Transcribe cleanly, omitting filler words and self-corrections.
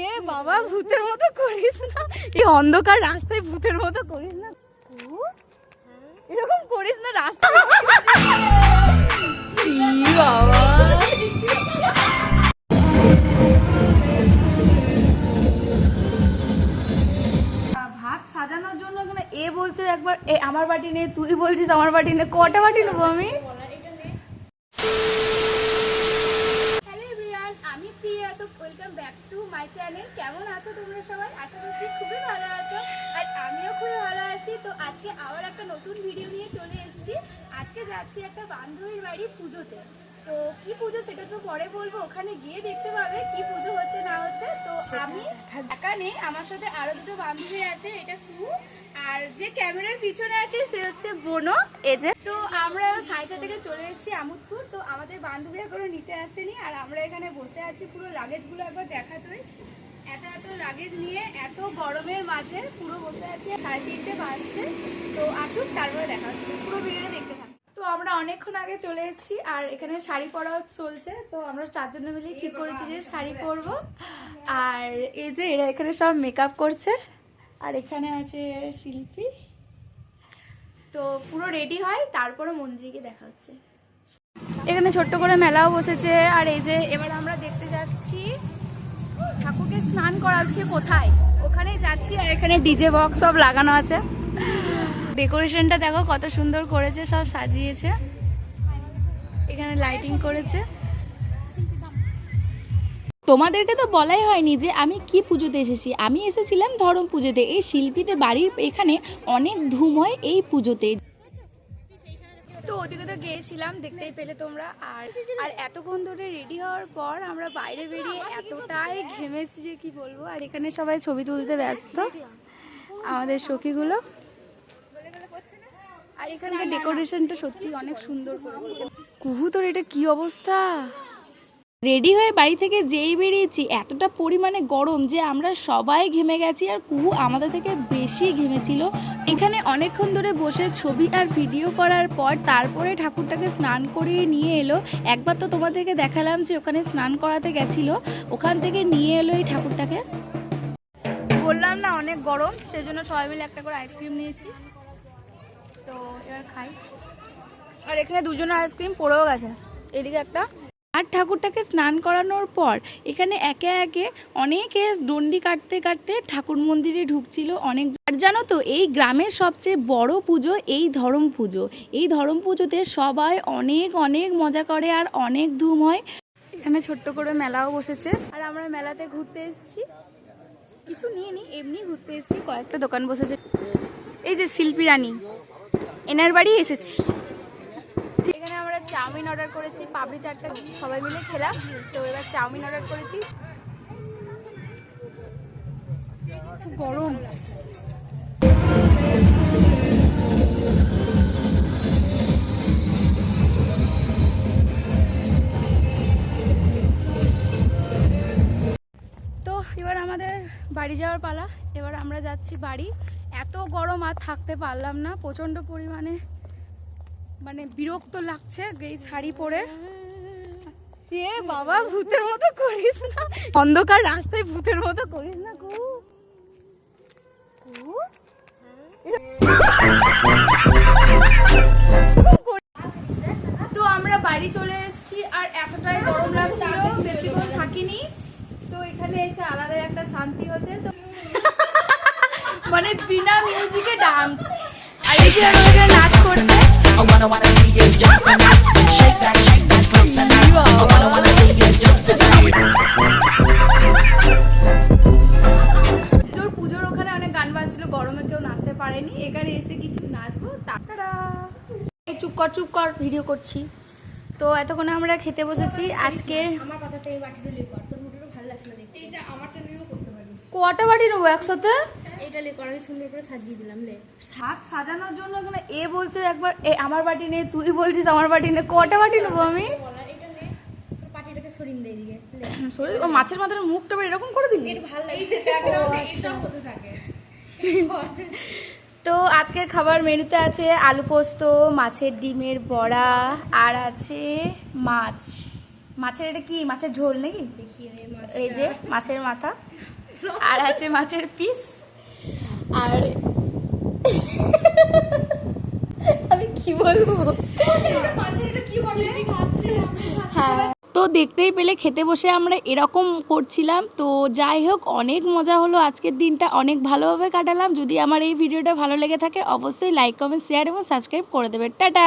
এ বাবা ভূতের মতো করিস না, এই অন্ধকার রাস্তায় ভূতের মতো করিস না, এরকম করিস না রাস্তায়। বাবা ভাত সাজানোর জন্য এ বলছে একবার এ আমার বাটি নে, তুই বলছিস আমার বাটি নে, কটা বাটি নেবো আমি? আমি প্রিয়া, তো welcome back to my channel. কেমন আছো তোমরা সবাই? আশা করছি খুবই ভালো আছো, আর আমিও খুবই ভালো আছি। তো আজকে আবার একটা নতুন ভিডিও নিয়ে চলে এসেছি। আজকে যাচ্ছি একটা বান্ধবীর বাড়ি পুজোতে। তো কি পুজো সেটা তো পরে বলবো, ওখানে গিয়ে দেখতে পাবে কি পুজো হচ্ছে না হচ্ছে। তো আমি একা নেই, আমার সাথে আরো দুটো বান্ধবী আছে, এটা কু, আর যে ক্যামেরার পিছনে আছে সে হচ্ছে বোনো। এই যে তো আমরা সাইটা থেকে চলে এসেছি আমোদপুর। তো আমাদের বান্ধবীরা কোনো নিতে আসেনি, আর আমরা এখানে বসে আছি। পুরো লাগেজগুলো একবার দেখাতোই, এত এত লাগেজ নিয়ে এত গরমের মাঝে পুরো বসে আছি। 3:30 বাজছে। তো আসুক, তারপরে দেখা হচ্ছে, পুরো ভিডিওটা দেখতে থাকুন। তো আমরা অনেকক্ষণ আগে চলে এসেছি, আর এখানে শাড়ি পরাও চলছে। তো আমরা 4 জনে মিলে ঠিক করেছি যে শাড়ি পরবো। আর এই যে এরা এখানে সব মেকআপ করছে, আর এখানে আছে শিল্পী। তো পুরো রেডি হয়, তারপরে মন্দিরে দেখা হচ্ছে। এখানে ছোট্ট করে মেলাও বসেছে। আর এই যে এবার আমরা দেখতে যাচ্ছি ঠাকুরকে স্নান করাচ্ছে কোথায়, ওখানেই যাচ্ছি। আর এখানে ডিজে বক্স সব লাগানো আছে। ডেকোরেশনটা দেখো কত সুন্দর করেছে, সব সাজিয়েছে, এখানে লাইটিং করেছে। তোমাদেরকে তো বলাই হয়নি যে আমি কি পুজোতে এসেছি। আমি এসেছিলাম ধরম পুজোতে। এই শিল্পীদের বাড়ির এখানে অনেক ধুম হয় এই পুজোতে। তো ওদিকে তো গিয়েছিলাম, দেখতেই পেলে তোমরা। আর এতক্ষণ ধরে রেডি হওয়ার পর আমরা বাইরে বেরিয়ে এতটাই ঘেমেছি যে কি বলবো। আর এখানে সবাই ছবি তুলতে ব্যস্ত, আমাদের সখীগুলো। আর এখানকার ডেকোরেশনটা সত্যি অনেক সুন্দর করেছে। কুহু, তোর এটা কি অবস্থা? রেডি হয়ে বাড়ি থেকে যেই বেরিয়েছি এতটা পরিমাণে গরম যে আমরা সবাই ঘেমে গেছি, আর কুহু আমাদের থেকে বেশি ঘেমেছিল। এখানে অনেকক্ষণ ধরে বসে ছবি আর ভিডিও করার পর তারপরে ঠাকুরটাকে স্নান করিয়ে নিয়ে এলো। একবার তো তোমাদেরকে দেখালাম যে ওখানে স্নান করাতে গেছিল, ওখান থেকে নিয়ে এলো এই ঠাকুরটাকে। বললাম না অনেক গরম, সেজন্য সবাই মিলে একটা করে আইসক্রিম নিয়েছি। তো এবার খাই। আর এখানে দুজনের আইসক্রিম পড়েও গেছে, এদিকে একটা। আর ঠাকুরটাকে স্নান করানোর পর এখানে একে একে অনেকে ডন্ডি কাটতে কাটতে ঠাকুর মন্দিরে ঢুকছিল অনেক। আর জানো তো এই গ্রামের সবচেয়ে বড় পুজো এই ধরম পুজো। এই ধরম পুজোতে সবাই অনেক অনেক মজা করে আর অনেক ধুম হয়। এখানে ছোট্ট করে মেলাও বসেছে, আর আমরা মেলাতে ঘুরতে এসেছি, কিছু নিয়ে নি, এমনি ঘুরতে এসেছি। কয়েকটা দোকান বসেছে। এই যে শিল্পী রানী, এনার বাড়ি এসেছি। এখানে আমরা চাউমিন অর্ডার করেছি, পাপড়ি চাটটা সবাই মিলে খেলাম। তো এবার চাউমিন অর্ডার করেছি। গরম। তো এবার আমাদের বাড়ি যাওয়ার পালা। এবার আমরা যাচ্ছি বাড়ি। এত গরম আর থাকতে পারলাম না, প্রচন্ড পরিমাণে মানে বিরক্ত লাগছে এই শাড়ি পরে। এ বাবা ভূতের মতো করিস না, অন্ধকার রাস্তায় ভূতের মতো করিস না। তো আমরা বাড়ি চলে এসেছি, আর এতটাই গরম লাগছিল, বেশিক্ষণ থাকিনি। তো এখানে এসে আলাদা একটা শান্তি হচ্ছে। তো মানে বিনা মিউজিকে ডান্স, আর এই যে আমাদের নাচ করছে। পুজোর ওখানে অনেক গান বাজছিল, গরমে কেউ নাচতে পারেনি, এখানে এসে কিছু নাচবো। তাছাড়া চুপ কর চুপ কর, ভিডিও করছি। তো এতক্ষণ আমরা খেতে বসেছি। আজকে আমার কথাটা এই বাটিটা লে কর, তোর মুখটা ভালো লাগছে না দেখতে। এইটা আমারটা নিয়েও করতে পারিস। কটা বাটি নেবো একসাথে? এটা লে কর, আমি সুন্দর করে সাজিয়ে দিলাম। লে সাত সাজানোর জন্য এখানে এ বলছে একবার এ আমার বাটি নে, তুই বলছিস আমার বাটি নে, কটা বাটি নেবো আমি? এটা নে, তোর পাটিটাকে সরিয়ে দে এদিকে। সরিয়ে ও মাছের মাথার মুখটা এরকম করে দিবি, এটা ভালো লাগে। এই যে ব্যাকগ্রাউন্ডে এসব হতে থাকে। তো আজকের খাবার মেনুতে আছে আলু পোস্ত, মাছের ডিমের বড়া, আর আছে মাছ। মাছের এটা কি মাছের ঝোল নাকি? দেখিয়ে দে এই যে মাছের মাথা আর আছে মাছের পিস আর আমি কি বলবো হ্যাঁ। তো দেখতেই পেলে খেতে বসে আমরা এরকম করছিলাম। তো যাই হোক, অনেক মজা হলো, আজকের দিনটা অনেক ভালোভাবে কাটালাম। যদি আমার এই ভিডিওটা ভালো লেগে থাকে অবশ্যই লাইক কমেন্ট শেয়ার এবং সাবস্ক্রাইব করে দেবে। টাটা।